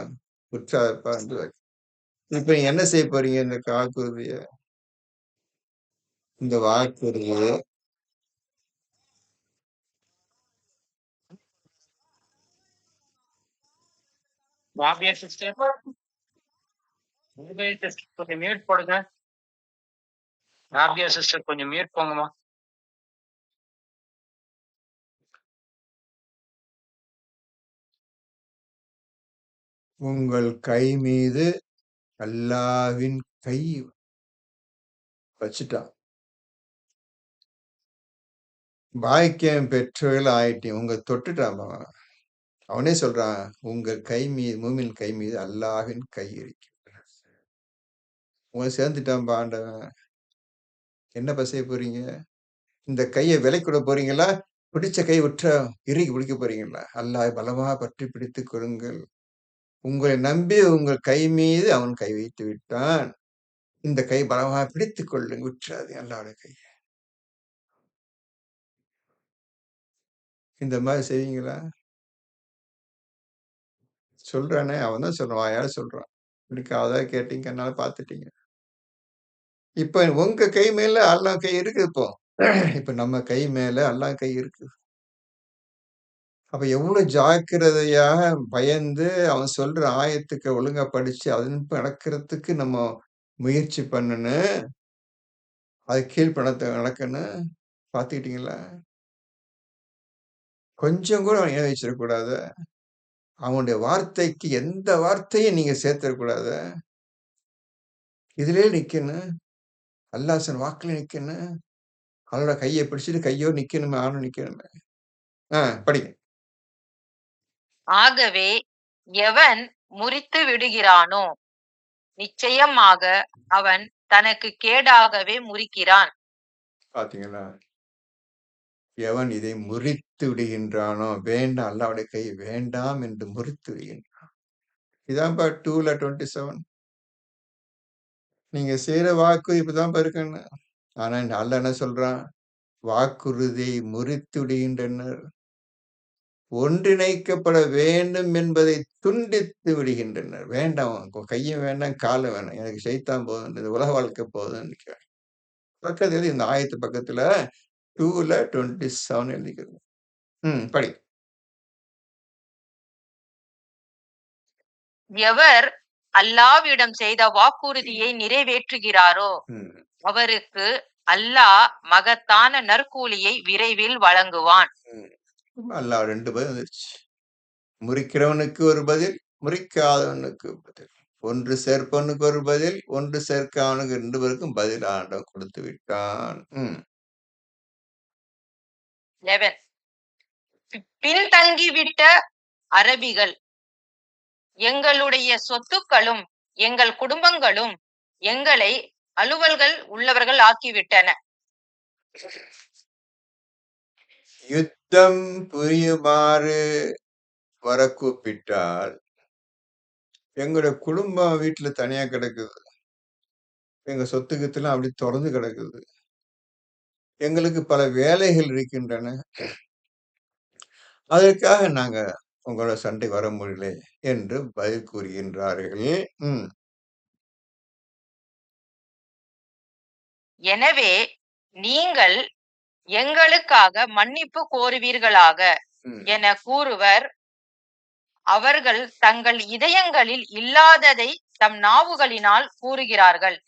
உற்சாகப்பா. இப்ப நீங்க என்ன செய்ய போறீங்க? இந்த வாக்குறுதிய, இந்த வாக்குறுதிய ராபியா சிஸ்டர், கொஞ்சம் மியூட் போடுங்க. ராபியா சிஸ்டர் கொஞ்சம் மியூட் போங்கம்மா. உங்கள் கை மீது அல்லாஹ்வின் கை வச்சுட்டான். பாக்கியம் பெற்றவர்கள் ஆயிட்டீங்க. உங்க தொட்டுட்டான் அவன். அவனே சொல்றான், உங்கள் கை மீது, மூமின் கை மீது அல்லாஹ்வின் கை இருக்கிறது. உங்களை சேர்ந்துட்டான்பா ஆண்டவன். என்னப்பா செய்ய போறீங்க? இந்த கையை விலைக்கு விட போறீங்களா? பிடிச்ச கை விட்டுற இறுக்கி பிடிக்க போறீங்களா? அல்லாஹ் பலமா பற்றி பிடித்துக் கொள்ளுங்கள். உங்களை நம்பி உங்கள் கை மீது அவன் கை வைத்து விட்டான். இந்த கை பலமாக பிடித்துக் கொள்ளுங்க, விட்டுறாது அல்லாஹ்வுடைய கை. இந்த மாதிரி செய்வீங்களா? சொல்றானே, அவன் தான் சொல்றான். வாயால சொல்றான். பிடிக்காதா கேட்டீங்க, கண்ணால பார்த்துட்டீங்க. இப்ப உங்க கை மேல அல்லாஹ் கை இருக்கு இப்போ. இப்ப நம்ம கை மேல அல்லாஹ் கை இருக்கு. அப்ப எவ்வளவு ஜாக்கிரதையாக பயந்து அவன் சொல்ற ஆயத்துக்கு ஒழுங்கா படிச்சு அதன்படி நடக்கிறதுக்கு நம்ம முயற்சி பண்ணணும். அது கீழ்ப்பணத்த நடக்கணும். பார்த்துக்கிட்டீங்களா? கொஞ்சம் கூட அவன் வச்சிடக்கூடாது. அவனுடைய வார்த்தைக்கு எந்த வார்த்தையும் நீங்க சேர்த்துடக்கூடாது. இதிலே நிக்கணும். அல்லாஹ் சொன்ன வாக்குல நிக்கணும். அவனோட கையை பிடிச்சிட்டு கையோடு நிக்கணுமே, ஆணும் நிக்கணுமே. படிங்க. ஆகவே எவன் முறித்து விடுகிறானோ, நிச்சயமாக அவன் தனக்கு கேடாகவே முறிக்கிறான். பாத்தீங்களா? எவன் இதை முறித்து விடுகின்றானோ, வேண்டாம், அல்லாஹ்வுடைய கை வேண்டாம் என்று முறித்து விடுகின்றான். இதான்பா 2:27. நீங்க செய்யற வாக்கு இப்படிதான்பா இருக்கணும். ஆனா அல்லாஹ் என்ன சொல்றான்? வாக்குறுதியை முறித்து விடுகின்றனர். ஒன்றிணைக்கப்பட வேண்டும் என்பதை துண்டித்து விடுகின்றனர். வேண்டாம், கையும் வேண்டாம், காலும் வேண்டாம். எனக்கு ஷைத்தான் போதும், இந்த உலக வாழ்க்கை போதும்னு நினைக்கிறேன். பக்கத்துல இந்த ஆயத்து பக்கத்துல 2:27 எழுதிக்கிறது. படி. எவர் அல்லாவிடம் செய்த வாக்குறுதியை நிறைவேற்றுகிறாரோ ம். அவருக்கு அல்லாஹ் மகத்தான நற்கூலியை விரைவில் வழங்குவான். ம். அல்லாஹ் 2 பதில் வந்துருச்சு. முறிக்கிறவனுக்கு ஒரு பதில், முறிக்காதவனுக்கு பதில். ஒன்று சேர்ப்பவனுக்கு ஒரு பதில், ஒன்று சேர்க்காதவனுக்கு 2 பேருக்கும் பதில் ஆண்டவன் கொடுத்து விட்டான். 11. பின்தங்கிவிட்ட அரபிகள் எங்களுடைய சொத்துக்களும் எங்கள் குடும்பங்களும் எங்களை அலுவல்கள் உள்ளவர்கள் ஆக்கிவிட்டன. யுத்தம் புரியுமாறு வர கூப்பிட்டால், எங்களுடைய குடும்பம் வீட்டுல தனியா கிடக்குது. எங்க சொத்து கித்துலாம் அப்படி தொறந்து கிடக்குது. எங்களுக்கு பல வேலைகள் இருக்கின்றன. அதற்காக நாங்க உங்களோட சண்டை வர முடியல என்று பதில் கூறுகின்றார்கள். ம். எனவே நீங்கள் எங்களுக்காக மன்னிப்பு கோருவீர்களாக ம். என கூறுவர். அவர்கள் தங்கள் இதயங்களில் இல்லாததை தம் நாவுகளினால் கூறுகிறார்கள்.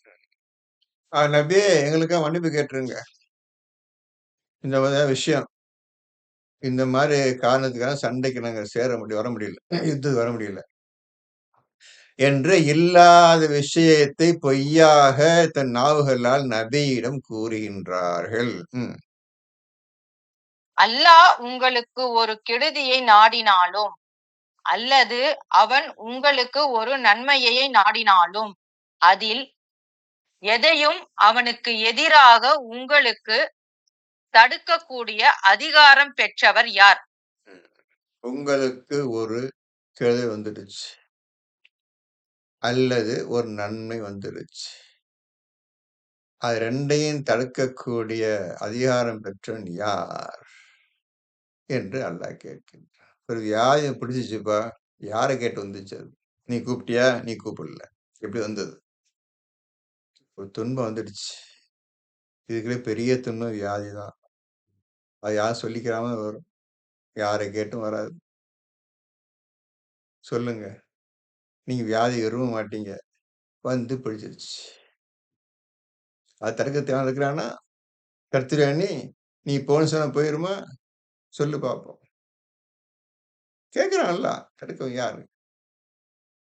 நபியே எங்களுக்காக மன்னிப்பு கேட்டுருங்க. இந்த விஷயம் இந்த மாதிரி காரணத்துக்காக சண்டைக்கு நாங்க வர முடியல. யுத்தத்துக்கு வர முடியல. என்று இல்லாத விஷயத்தை பொய்யாக தன் நாவுகளால் நபியிடம் கூறுகின்றார்கள். அல்லாஹ் உங்களுக்கு ஒரு கெடுதியை நாடினாலும் அல்லது அவன் உங்களுக்கு ஒரு நன்மையை நாடினாலும் அதில் எதையும் அவனுக்கு எதிராக உங்களுக்கு தடுக்கக்கூடிய அதிகாரம் பெற்றவர் யார்? உங்களுக்கு ஒரு கெடுதி வந்துடுச்சு அல்லது ஒரு நன்மை வந்துடுச்சு, அது ரெண்டையும் தடுக்கக்கூடிய அதிகாரம் பெற்றவன் யார் என்று அல்லாஹ் கேட்கின்றான். ஒரு வியாதி பிடிச்சிச்சுப்பா, யாரை கேட்டு வந்துச்சு? அது நீ கூப்பிட்டியா? நீ கூப்பிடல. எப்படி வந்தது? ஒரு துன்பம் வந்துடுச்சு. இதுக்குள்ளே பெரிய துன்பம் வியாதி தான். அது யாரும் சொல்லிக்கிறாம வரும், யாரை கேட்டும் வராது. சொல்லுங்க, நீங்க வியாதி விரும்ப மாட்டீங்க, வந்து பிடிச்சிருச்சு. அது தடுக்க தேவை இருக்கிறானா? கருத்துறியா நீ? நீ போன சொன்ன போயிருமா? சொல்லு பார்ப்போம். கேட்கிறான்ல, தடுக்க யாரு?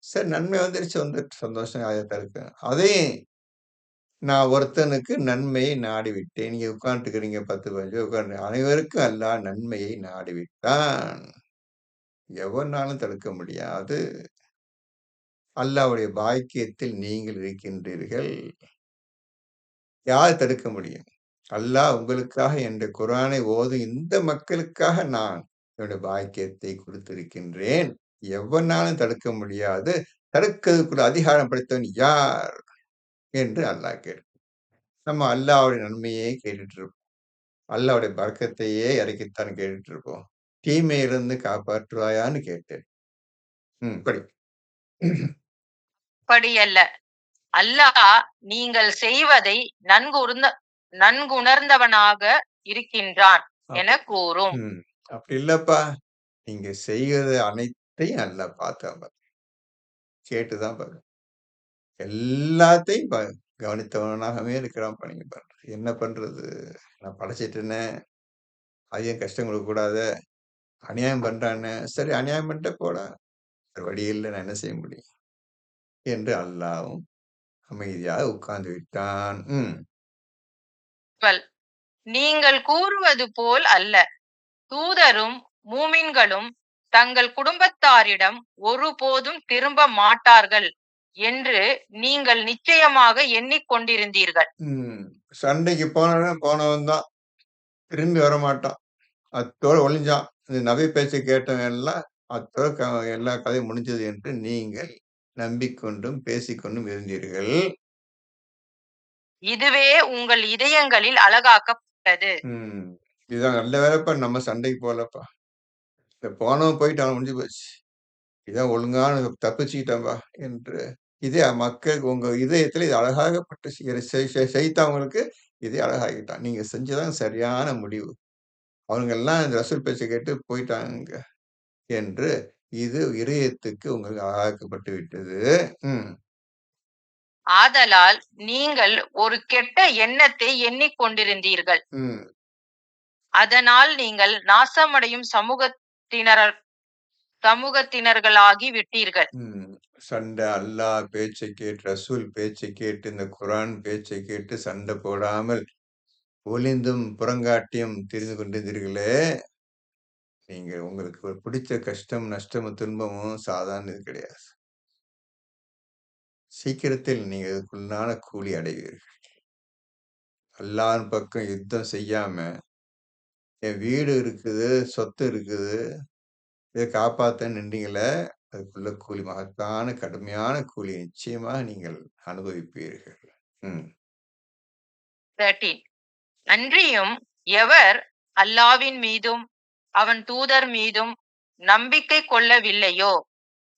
சரி, நன்மை வந்துருச்சு, வந்துட்டு சந்தோஷம், அதை தடுக்க. அதையும் நான் ஒருத்தனுக்கு நன்மையை நாடிவிட்டேன். நீங்க உட்காந்துருக்கிறீங்க 10, 15 உட்கார்ந்து, அனைவருக்கும் அல்லாஹ் நன்மையை நாடிவிட்டான். எவனாலும் தடுக்க முடியாது. அல்லாஹ்வுடைய பாக்கியத்தில் நீங்கள் இருக்கின்றீர்கள். யார் தடுக்க முடியும்? அல்லாஹ் உங்களுக்காக என்னுடைய குர்ஆனை ஓதும் இந்த மக்களுக்காக நான் என்னுடைய பாக்கியத்தை கொடுத்திருக்கின்றேன். எவனாலும் தடுக்க முடியாது. தடுக்கிறதுக்குள்ள அதிகாரம் படைத்தவன் யார் என்று அல்லாஹ் கேட்கிறான். நம்ம அல்லாஹ்வுடைய நன்மையே கேட்டுட்டு இருப்போம். அல்லாஹ்வுடைய பரக்கத்தையே இறக்கித்தான் கேட்டுட்டு இருப்போம். தீமையிலிருந்து காப்பாற்றுவாயான்னு கேட்டேன். படி. படியல்ல. அல்லாஹ் நீங்கள் செய்வதை நன்குணர்ந்தவனாக இருக்கின்றான் என கூறும். அப்படி இல்லப்பா, நீங்க செய்கிறது அனைத்தையும் அல்லாஹ் பார்த்தான் பாரு, கேட்டுதான் பாரு, எல்லாத்தையும் கவனித்தவனாகவே இருக்கிறான். பண்ணி பாரு, என்ன பண்றது? நான் படைச்சிட்டேனே, அது ஏன் கஷ்டம் கொடுக்க கூடாத? அநியாயம் பண்றானே, சரி அநியாயம் பண்ணிட்ட போடா, வழி இல்லை, நான் என்ன செய்ய முடியும் என்று அல்லாஹ்வும் அமைதியாக உட்கார்ந்து விட்டான். நீங்கள் கூறுவது போல் அல்ல. தூதரும் மூமின்களும் தங்கள் குடும்பத்தாரிடம் ஒருபோதும் திரும்ப மாட்டார்கள் என்று நீங்கள் நிச்சயமாக எண்ணிக்கொண்டிருந்தீர்கள். சண்டைக்கு போனவன் தான் திரும்பி வரமாட்டான். அத்தோடு ஒளிஞ்சான். இந்த நபி பேச்சை கேட்டவன் எல்லாம் அத்தோடு எல்லா கதையும் முடிஞ்சது என்று நீங்கள் நம்பிக்கொண்டும் பேசிக்கொண்டும் இருந்தீர்கள். இதுவே உங்கள் இதயங்களில் அழகாக்கப்பட்டது. இதுதான் நல்ல வேலைப்பா, நம்ம சண்டைக்கு போகலப்பா. போனவன் போயிட்டு அவன் முடிஞ்சு போச்சு. இதான் ஒழுங்கான தப்பிச்சுக்கிட்டான்பா என்று இதே மக்கள் உங்க இதயத்துல இது அழகாகப்பட்டு செய்தவங்களுக்கு இதே அழகாகிட்டான். நீங்க செஞ்சதான் சரியான முடிவு. அவங்க எல்லாம் இந்த ரசூல் பேச்சை கேட்டு போயிட்டாங்க என்று இது இதயத்துக்கு உங்களுக்கு ஆக்கப்பட்டு விட்டது. ம். ஆதலால் நீங்கள் ஒரு கெட்ட எண்ணத்தை எண்ணிக்கொண்டிருந்தீர்கள். ம். அதனால் நீங்கள் நாசமடையும் சமூகத்தினர்களாகி விட்டீர்கள். ம். சண்டை அல்லாஹ் பேச்சை கேட்டு, ரசூல் பேச்சை கேட்டு, இந்த குர்ஆன் பேச்சை கேட்டு சண்டை போடாமல் ஒளிந்தும் புறங்காட்டியும் திரிந்து கொண்டிருந்தீர்களே, நீங்க உங்களுக்கு ஒரு பிடிச்ச கஷ்டம், நஷ்டமும், துன்பமும் சாதாரண இது கிடையாது. சீக்கிரத்தில் நீங்க இதுக்குள்ளான கூலி அடைவீர்கள். அல்லாஹ்வின் பக்கம் யுத்தம் செய்யாம, என் வீடு இருக்குது, சொத்து இருக்குது, இத காப்பாத்தன்னு நின்றீங்களே, அதுக்குள்ள கூலி மகத்தான கடுமையான கூலி நிச்சயமாக நீங்கள் அனுபவிப்பீர்கள். ம். 13. அன்றியும் எவர் அல்லாவின் மீதும் அவன் தூதர் மீதும் நம்பிக்கை கொள்ளவில்லையோ,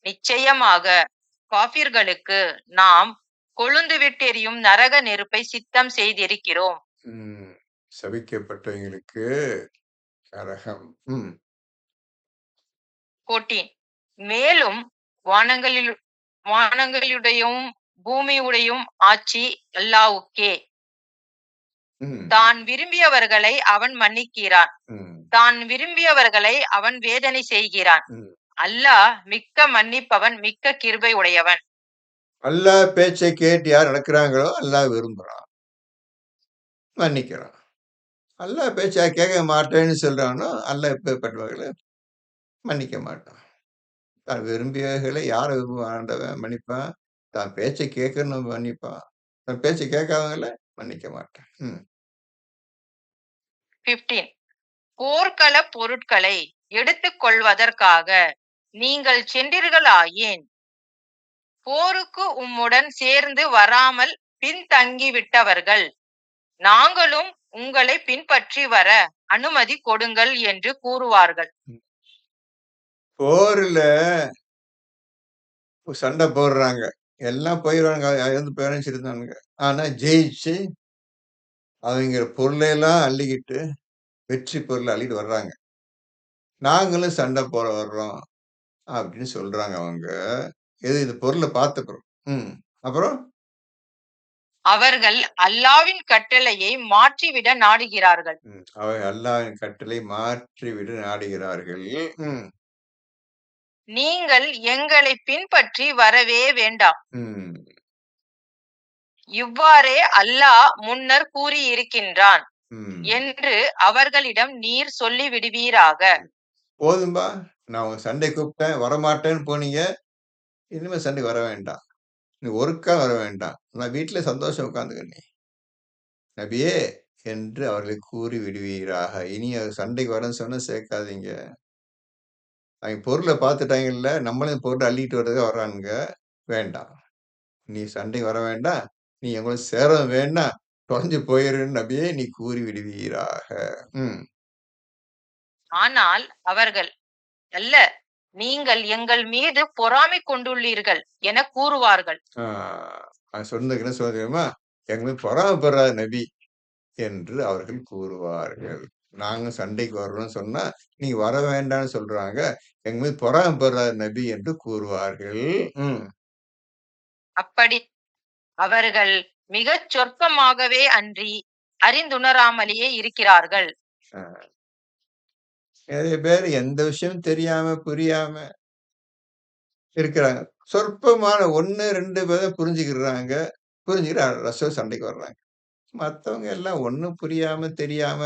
நிச்சயமாக காபிர்களுக்கு நாம் கொழுந்துவிட்டெரியும் நரக நெருப்பை சித்தம் செய்திருக்கிறோம். ம். சபிக்கப்பட்டவங்களுக்கு நரகம். ம். 14. மேலும் வானங்களில் வானங்களுடையும் பூமியுடையும் ஆட்சி அல்லாவுக்கே. ம். தான் விரும்பியவர்களை அவன் மன்னிக்கிறான். ம். தான் விரும்பியவர்களை அவன் வேதனை செய்கிறான். ம். அல்லாஹ் மிக்க மன்னிப்பவன், மிக்க கிருபை உடையவன். அல்லாஹ் பேச்சை கேட்டு யார் நடக்கிறாங்களோ, அல்லாஹ் விரும்புறான். மன்னிக்கிறான். அல்லாஹ் பேச்ச கேட்க மாட்டேன்னு சொல்றானோ, அல்லாஹ் எப்பேர்ப்பட்டவர்கள மன்னிக்க மாட்டான். தான் விரும்பியவைகளை யார விரும்புவான் ஆண்டவன் மன்னிப்பான். தான் பேச்சை கேட்கணும் மன்னிப்பான். தன் பேச்சை கேட்காதவங்கள மன்னிக்க மாட்டான். ம். 15. போர்க்கள பொருட்களை எடுத்துக் கொள்வதற்காக நீங்கள் சென்றீர்களாயின், போருக்கு உம்முடன் சேர்ந்து வராமல் பின்தங்கிவிட்டவர்கள், நாங்களும் உங்களை பின்பற்றி வர அனுமதி கொடுங்கள் என்று கூறுவார்கள். போர்ல சண்டை போடுறாங்க. எல்லாம் போயிருவாங்க. இறந்து போயிறேன்னு இருந்தானுங்க. ஆனா ஜெயிச்சு, அவைங்க பொருளையெல்லாம் அள்ளிக்கிட்டு, வெற்றி பொருள அள்ளிட்டு வர்றாங்க. நாங்களும் சண்டை போட வர்றோம். அப்படின்னு சொல்றாங்க அவங்க. இது பொருள பார்த்தப்புறம். ம். அப்புறம்? அவர்கள் அல்லாவின் கட்டளையை மாற்றிவிட நாடுகிறார்கள். ம். அவை அல்லாஹ்வின் கட்டளை மாற்றிவிட நாடுகிறார்கள். ம். நீங்கள் எங்களை பின்பற்றி வரவே வேண்டாம். ம். இவ்வாறே அல்லாஹ் முன்னர் கூறியிருக்கின்றான் ம். என்று அவர்களிடம் நீர் சொல்லி விடுவீராக. போதும்பா. நான் உங்க சண்டைக்கு கூப்பிட்டேன். வரமாட்டேன்னு போனீங்க. இனிமே சண்டைக்கு வர வேண்டாம். நீ ஒருக்கா வர வேண்டாம். நான் வீட்ல சந்தோஷம் உட்கார்ந்துக்க நீ. நபியே என்று அவர்களை கூறி விடுவீராக. இனி சண்டைக்கு வரேன்னு சொன்னா சேர்க்காதீங்க. அவைங்க பொருள பார்த்துட்டாங்கல்ல, நம்மளையும் போட்டு அள்ளிட்டு வரதுக்கு வர்றானுங்க. வேண்டாம். நீ சண்டைக்கு வர வேண்டாம். நீ எங்களோட சேரவும் வேண்டாம். தொலைஞ்சு போயிருன்னு நபியே நீ கூறி விடுவீராக. ம். ஆனால் அவர்கள், அல்ல, நீங்கள் எங்கள் மீது பொறாமை கொண்டுள்ளீர்கள் என கூறுவார்கள். ஆ சொன்னதுக்கு என்ன சொல்ல தெரியுமா? எங்களுக்கு பொறாமைப்படுறார் நபி என்று அவர்கள் கூறுவார்கள். நாங்க சண்டைக்கு வர்றோம்னு சொன்னா, நீங்க வர வேண்டாம்னு சொல்றாங்க. எங்க மீது பொறாமைப்படுறார் நபி என்று கூறுவார்கள். ம். அப்படி அவர்கள் மிகச் சொற்பமாகவே அன்றி அறிந்துணராமலேயே இருக்கிறார்கள். அ நெறைய பேர் எந்த விஷயமும் தெரியாம, புரியாம இருக்கிறாங்க. சொற்பமான 1, 2 பேர் தான் புரிஞ்சுக்கிறாங்க. புரிஞ்சுக்கிட்டு ரசம் சண்டைக்கு வர்றாங்க. மத்தவங்க எல்லாம் ஒண்ணும் புரியாம, தெரியாம,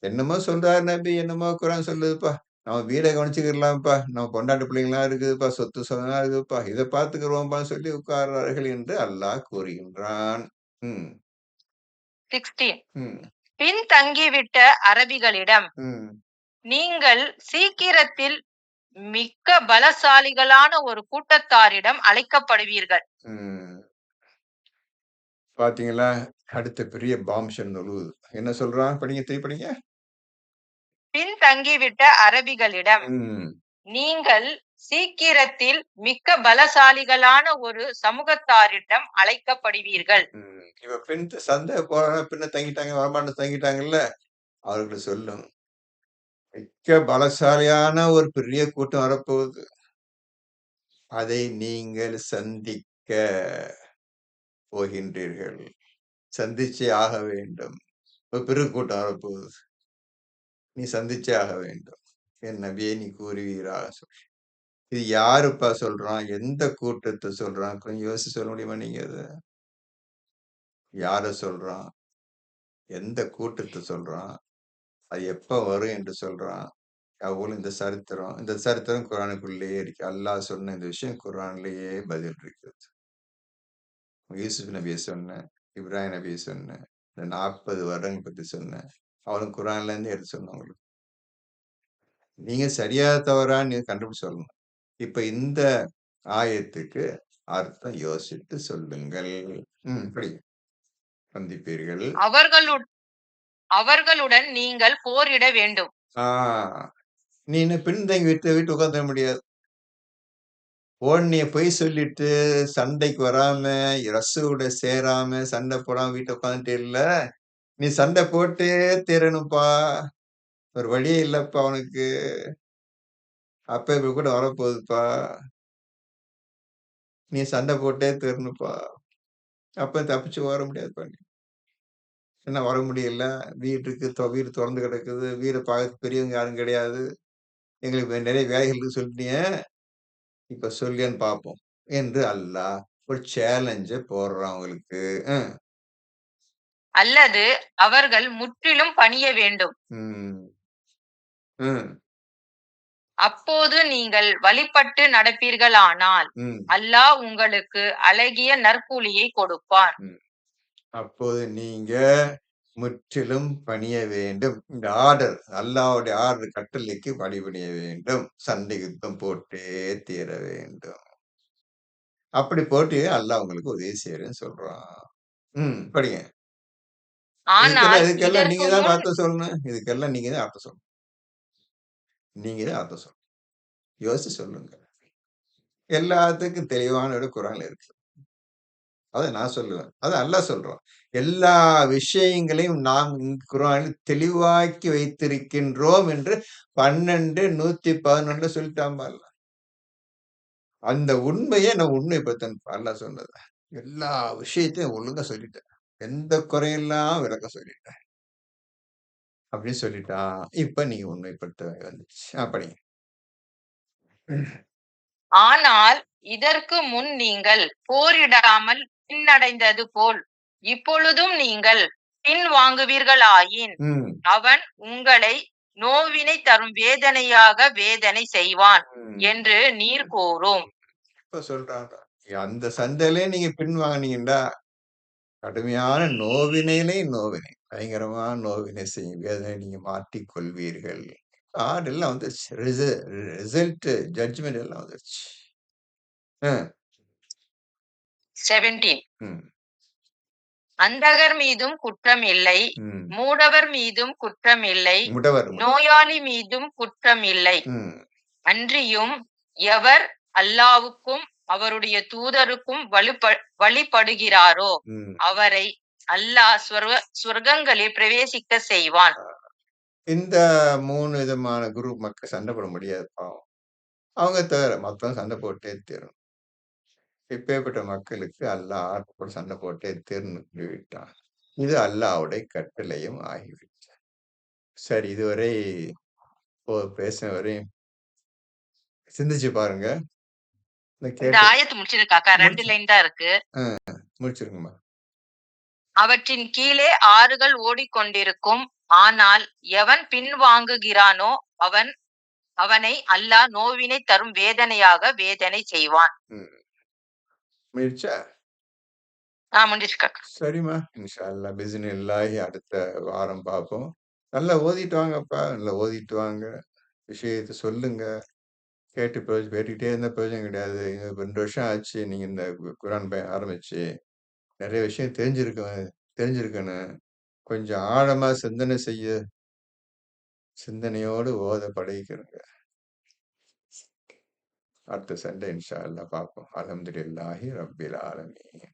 என்னமோ சொல்றாரு நபி, என்னமோ குரான் சொல்லுதுப்பா. நம்ம வீட கவனிச்சுக்கிடலாம்ப்பா. நம்ம பொண்டாட்டி பிள்ளைங்கலாம் இருக்குதுப்பா. சொத்து சுகம்லாம் இருக்குதுப்பா. இத பார்த்துக்குருவோம்ப்பான்னு சொல்லி உட்கார்றார்கள் என்று அல்லாஹ் கூறுகின்றான். ம். 16. ம். பின்தங்கிவிட்ட அரபிகளிடம், ம். நீங்கள் சீக்கிரத்தில் மிக்க பலசாலிகளான ஒரு கூட்டத்தாரிடம் அழைக்கப்படுவீர்கள். ம். பாத்தீங்களா? அடுத்த பெரிய பாம்ஷன் நுழுவுது. என்ன சொல்றான்? படிங்க, திருப்பி படிங்க. பின்தங்கிவிட்ட அரபிகளிடம், ம். நீங்கள் சீக்கிரத்தில் மிக்க பலசாலிகளான ஒரு சமூகத்தாரிடம் அழைக்கப்படுவீர்கள். ம். இப்ப சண்டை போறாங்க, பின்ன தங்கிட்டாங்க, வரமாட்டேன்னு தங்கிட்டாங்கல்ல, அவர்களுக்கு சொல்லும். மிக்க பலசாலியான ஒரு பெரிய கூட்டம் வரப்போகுது. அதை நீங்கள் சந்திக்க போகின்றீர்கள். சந்திச்சே ஆக வேண்டும். ஒரு பெரிய கூட்டம் வரப்போகுது. நீ சந்திச்சே ஆக வேண்டும். என் நபியே நீ கூறுவீராக சொல். இது யாருப்பா சொல்றான்? எந்த கூட்டத்த சொல்றான்? கொஞ்சம் யோசிச்சு சொல்ல முடியுமா நீங்க அத? யார சொல்றான்? எந்த கூட்டத்த சொல்றான்? அது எப்ப வரும் என்று சொல்றான்? அவ்வளவு இந்த சரித்திரம் குர்ஆனுக்குள்ளேயே இருக்கு. அல்லாஹ் சொன்ன இந்த விஷயம் குர்ஆன்லயே பதில் இருக்குது. யூசுப் நபிய சொன்னேன். இப்ராஹிம் நபிய சொன்னேன். இந்த 40 வருடங்கள் பத்தி சொன்னேன். அவனும் குர்ஆன்ல இருந்து எடுத்து சொன்னான் உங்களுக்கு. நீங்க சரியா தவறான்னு நீங்க கண்டுபிடிச்சு சொல்லணும். இப்ப இந்த ஆயத்துக்கு அர்த்தம் யோசித்து சொல்லுங்கள். படிங்க. சந்திப்பீர்கள். அவர்களுடன் நீங்கள் போரிட வேண்டும். ஆ நீ என்ன பின்தங்கி வீட்டு உட்கார்ந்துட முடியாது. ஓடுனிய பொய் சொல்லிட்டு சண்டைக்கு வராம, ரசூலோட சேராம, சண்டை போடாம வீட்ல உட்கார்ந்துட்டேல்ல, நீ சண்டை போட்டே தீரணும்ப்பா. ஒரு வழியே இல்லப்பா உனக்கு. அப்ப இப்ப கூட வரப்போகுதுப்பா. நீ சண்டை போட்டே தீரணும்ப்பா. அப்ப தப்பிச்சு வர முடியாதுப்பா நீ. என்ன வர முடியல? வீடு தொறந்து கிடக்குது. வீட பார்க்க பெரியவங்க யாரும் கிடையாது. எங்களுக்கு நிறைய வேலைகள் இருக்குன்னு சொல்லிட்டீங்க. இப்ப சொல்லியான்னு பார்ப்போம். என்று அல்லாஹ் ஒரு சேலஞ்ச போடுறான் உங்களுக்கு. அல்லது அவர்கள் முற்றிலும் பணிய வேண்டும். ம். ம். அப்போது நீங்கள் வழிபட்டு நடப்பீர்களானால், ம். அல்லாஹ் உங்களுக்கு அழகிய நற்கூலியை கொடுப்பான். அப்போது நீங்க முற்றிலும் பணிய வேண்டும். இந்த ஆர்டர் அல்லாஹ்வுடைய ஆர்டர் கட்டளைக்கு வழிபணிய வேண்டும். சண்டை யுத்தம் போட்டே தீர வேண்டும். அப்படி போட்டு அல்லாஹ் உங்களுக்கு உதவி செய்றேன்னு சொல்றான். படிங்க. ஆனால் இதுக்கெல்லாம் இதற்கு நீங்க தான் முன் அர்த்தம் சொல்லணும். இதுக்கெல்லாம் நீங்க தான் அர்த்தம் சொல்லணும். நீங்க தான் அர்த்தம் சொல்லணும். யோசிச்சு சொல்லுங்க. எல்லாத்துக்கும் தெளிவான ஒரு குர்ஆன்ல இருக்கு. அத நான் சொல்லுவேன். அத அல்லாஹ் சொல்றான். எல்லா விஷயங்களையும் நாம் குர்ஆனில் தெளிவாக்கி வைத்திருக்கின்றோம் என்று 12:111 சொல்லிட்டான் அல்லாஹ். அந்த உண்மைய நான் உண்மைப்படுத்தேன் அல்லாஹ் சொன்னத. எல்லா விஷயத்தையும் ஒழுங்கா சொல்லிட்டேன். எந்த குறையெல்லாம் விளக்க சொல்லிட்டேன். அப்படின்னு சொல்லிட்டான். இப்ப நீங்க உண்மைப்படுத்த வந்துருச்சு. படிங்க. ஆனால் இதற்கு முன் நீங்கள் போரிடாமல் பின்னடைந்தது போல் இப்பொழுதும் நீங்கள் பின் வாங்குவீர்களாயின் அவன் உங்களை நோவினை தரும் வேதனையாக வேதனை செய்வான் என்று நீர் கூறும். இப்ப சொல்றாங்க. அந்த சண்டையிலே நீங்க பின் வாங்குனீங்கடா, கடுமையான நோவினை. பயங்கரமான நோவினை செய்யும் வேதனை நீங்க மாட்டிக் கொள்வீர்கள். எல்லாம் வந்துருச்சு. ரிசல்ட் ஜட்ஜ்மென்ட் எல்லாம் வந்துருச்சு. 17 ம். அந்தகர் மீதும் குற்றம் இல்லை, மூடவர் மீதும் குற்றம் இல்லை, முடவர். நோயாளி மீதும் குற்றம் இல்லை. அன்றியும் எவர் அல்லாவுக்கும் அவருடைய தூதருக்கும் வழிபடுகிறாரோ அவரை அல்லாஹ் சொர்க்கங்களில் பிரவேசிக்க செய்வான். இந்த 3 விதமான குரூப் மக்கள் சண்டை போட முடியாது பாவம். அவங்க தவிர மத்தவங்க சண்டை போட்டே தீரணும். இப்பேற்பட்ட மக்களுக்கு அல்லாஹ் ஆர்ப்போட சண்டை போட்டே தீர்ந்து விட்டான். இது அல்லாஹ்வுடைய கட்டளையும் ஆகிவிட்டது. சரி, இதுவரை பேசின வரையும் சிந்திச்சு பாருங்க. இந்த ஆயத்து முடிச்சிருக்காக்கா 2 லைன் தான் இருக்கு. முடிச்சிருங்கம்மா. அவற்றின் கீழே ஆறுகள் ஓடிக்கொண்டிருக்கும். ஆனால் எவன் பின் வாங்குகிறானோ அவனை அல்லாஹ் நோவினை தரும் வேதனையாக வேதனை செய்வான். முடிச்சா? முடிஞ்சிருக்கா. சரிம்மா. இன்ஷா அல்லாஹ் பிஸ்மில்லாஹி அடுத்த வாரம் பார்ப்போம். நல்லா ஓதிட்டு வாங்கப்பா. நல்லா ஓதிட்டு வாங்க. விஷயத்த சொல்லுங்க. கேட்டுக்கிட்டே இருந்த பிரயோஜனம் கிடையாது. 2 வருஷம் ஆச்சு நீங்க இந்த குர்ஆன் ஆரம்பிச்சு. நிறைய விஷயம் தெரிஞ்சிருக்கணும். கொஞ்சம் ஆழமா சிந்தனையோடு ஓத பழகிக்கிறங்க. அடுத்த சண்டே இன்ஷா அல்லாஹ் பார்ப்போம். அல்ஹம்துலில்லாஹி ரப்பில் ஆலமீன்.